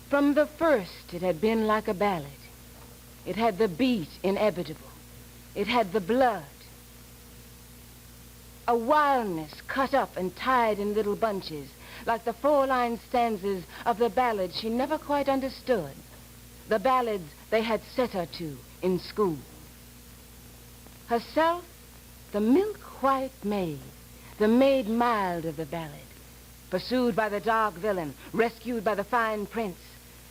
From the first, it had been like a ballad. It had the beat inevitable. It had the blood. A wildness cut up and tied in little bunches, like the four-line stanzas of the ballads she never quite understood. The ballads they had set her to in school. Herself, the milk-white maid, the maid mild of the ballad, pursued by the dark villain, rescued by the fine prince,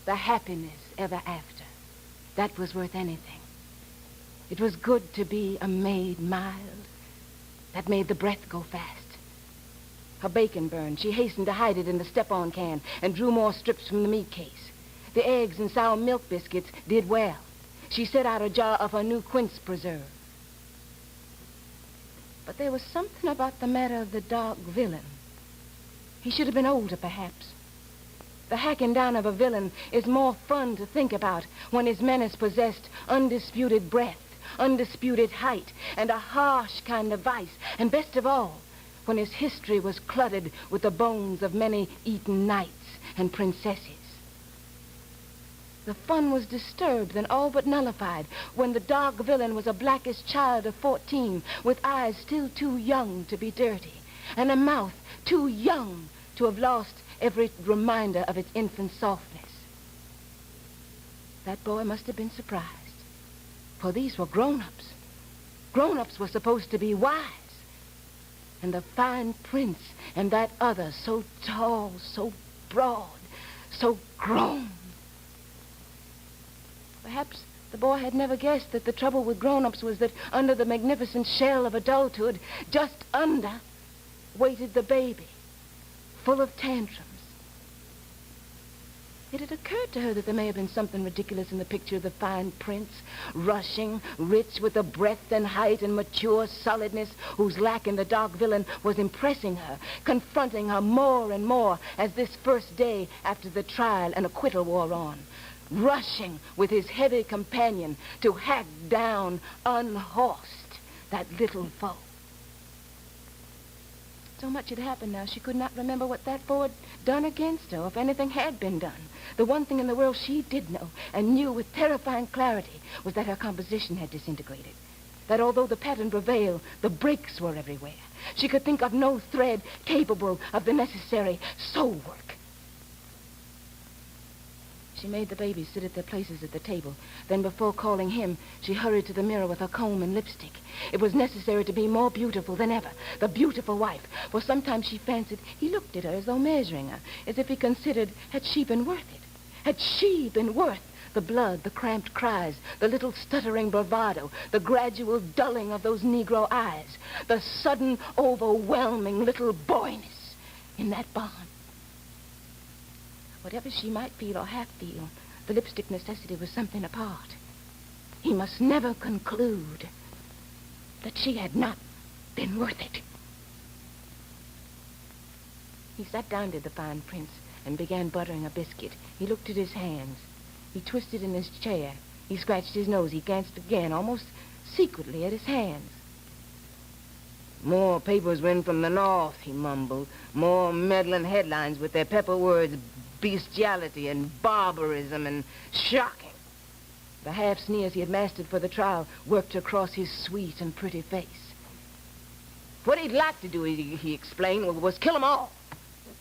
the happiness ever after. That was worth anything. It was good to be a maid mild. That made the breath go fast. Her bacon burned. She hastened to hide it in the step-on can and drew more strips from the meat case. The eggs and sour milk biscuits did well. She set out a jar of her new quince preserve. But there was something about the matter of the dark villain. He should have been older, perhaps. The hacking down of a villain is more fun to think about when his menace possessed undisputed breadth, undisputed height, and a harsh kind of vice, and best of all, when his history was cluttered with the bones of many eaten knights and princesses. The fun was disturbed, then all but nullified, when the dark villain was a blackish child of 14, with eyes still too young to be dirty, and a mouth too young to have lost every reminder of its infant softness. That boy must have been surprised, for these were grown-ups. Grown-ups were supposed to be wise. And the fine prince and that other, so tall, so broad, so grown. Perhaps the boy had never guessed that the trouble with grown-ups was that under the magnificent shell of adulthood, just under, waited the baby, full of tantrums. It had occurred to her that there may have been something ridiculous in the picture of the fine prince, rushing, rich with the breadth and height and mature solidness whose lack in the dark villain was impressing her, confronting her more and more as this first day after the trial and acquittal wore on. Rushing with his heavy companion to hack down, unhorsed, that little foe. So much had happened now, she could not remember what that boy had done against her, or if anything had been done. The one thing in the world she did know, and knew with terrifying clarity, was that her composition had disintegrated. That although the pattern prevailed, the breaks were everywhere. She could think of no thread capable of the necessary sew work. She made the babies sit at their places at the table. Then before calling him, she hurried to the mirror with her comb and lipstick. It was necessary to be more beautiful than ever, the beautiful wife. For sometimes she fancied he looked at her as though measuring her, as if he considered, had she been worth it? Had she been worth the blood, the cramped cries, the little stuttering bravado, the gradual dulling of those Negro eyes, the sudden, overwhelming little boyness in that bond? Whatever she might feel or half feel, the lipstick necessity was something apart. He must never conclude that she had not been worth it. He sat down to the fine prince and began buttering a biscuit. He looked at his hands. He twisted in his chair. He scratched his nose. He glanced again, almost secretly, at his hands. More papers win from the north, he mumbled. More meddling headlines with their pepper words, bestiality and barbarism and shocking. The half sneers he had mastered for the trial worked across his sweet and pretty face. What he'd like to do, he explained, was kill them all.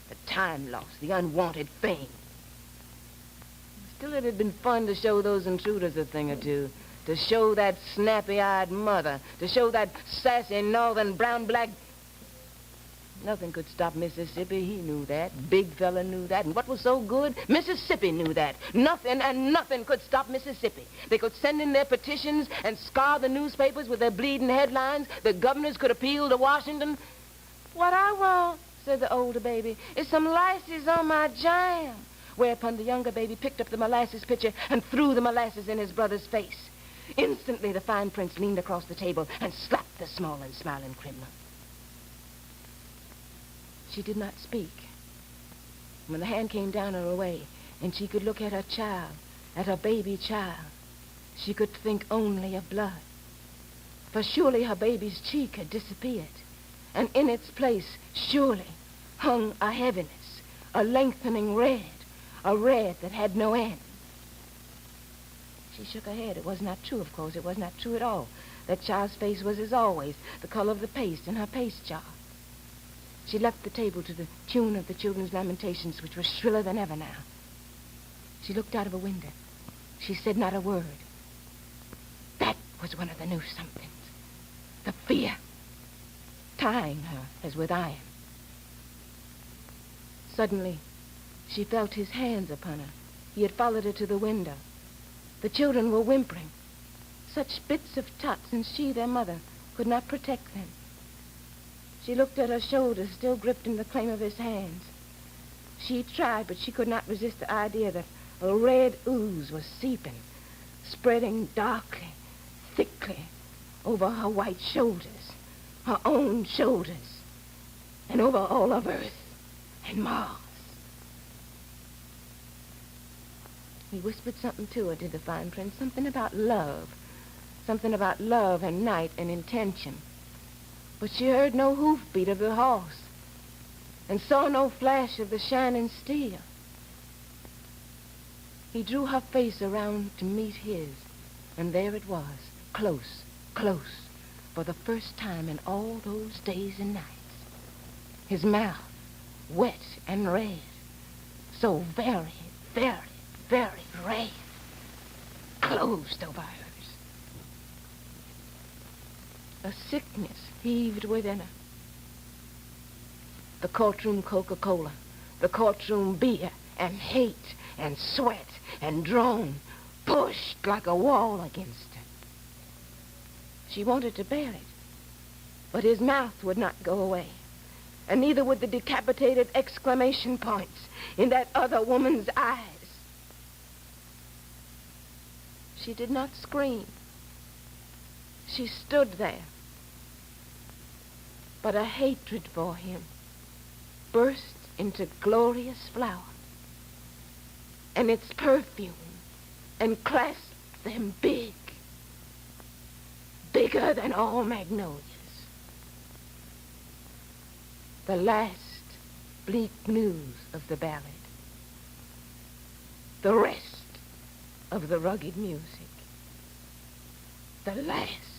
The time lost, the unwanted fame. Still, it had been fun to show those intruders a thing or two. To show that snappy-eyed mother. To show that sassy northern brown-black... Nothing could stop Mississippi. He knew that. Big fella knew that. And what was so good? Mississippi knew that. Nothing and nothing could stop Mississippi. They could send in their petitions and scar the newspapers with their bleeding headlines. The governors could appeal to Washington. What I want, said the older baby, is some molasses on my jam. Whereupon the younger baby picked up the molasses pitcher and threw the molasses in his brother's face. Instantly, the fine prince leaned across the table and slapped the small and smiling criminal. She did not speak. When the hand came down her way, and she could look at her child, at her baby child, she could think only of blood. For surely her baby's cheek had disappeared, and in its place, surely, hung a heaviness, a lengthening red, a red that had no end. She shook her head. It was not true, of course. It was not true at all. That child's face was, as always, the color of the paste in her paste jar. She left the table to the tune of the children's lamentations, which were shriller than ever now. She looked out of a window. She said not a word. That was one of the new somethings. The fear, tying her as with iron. Suddenly, she felt his hands upon her. He had followed her to the window. The children were whimpering. Such bits of tots, and she, their mother, could not protect them. She looked at her shoulders, still gripped in the claim of his hands. She tried, but she could not resist the idea that a red ooze was seeping, spreading darkly, thickly, over her white shoulders, her own shoulders, and over all of Earth and Mars. He whispered something to her, did the fine prince, something about love and night and intention. But she heard no hoofbeat of the horse and saw no flash of the shining steel. He drew her face around to meet his, and there it was, close, close, for the first time in all those days and nights. His mouth, wet and red, so very, very, very red, closed over hers. A sickness heaved within her. The courtroom Coca-Cola, the courtroom beer, and hate, and sweat, and drone pushed like a wall against her. She wanted to bear it, but his mouth would not go away, and neither would the decapitated exclamation points in that other woman's eyes. She did not scream. She stood there, but a hatred for him burst into glorious flower, and its perfume clasped them big, bigger than all magnolias. The last bleak news of the ballad, the rest of the rugged music, the last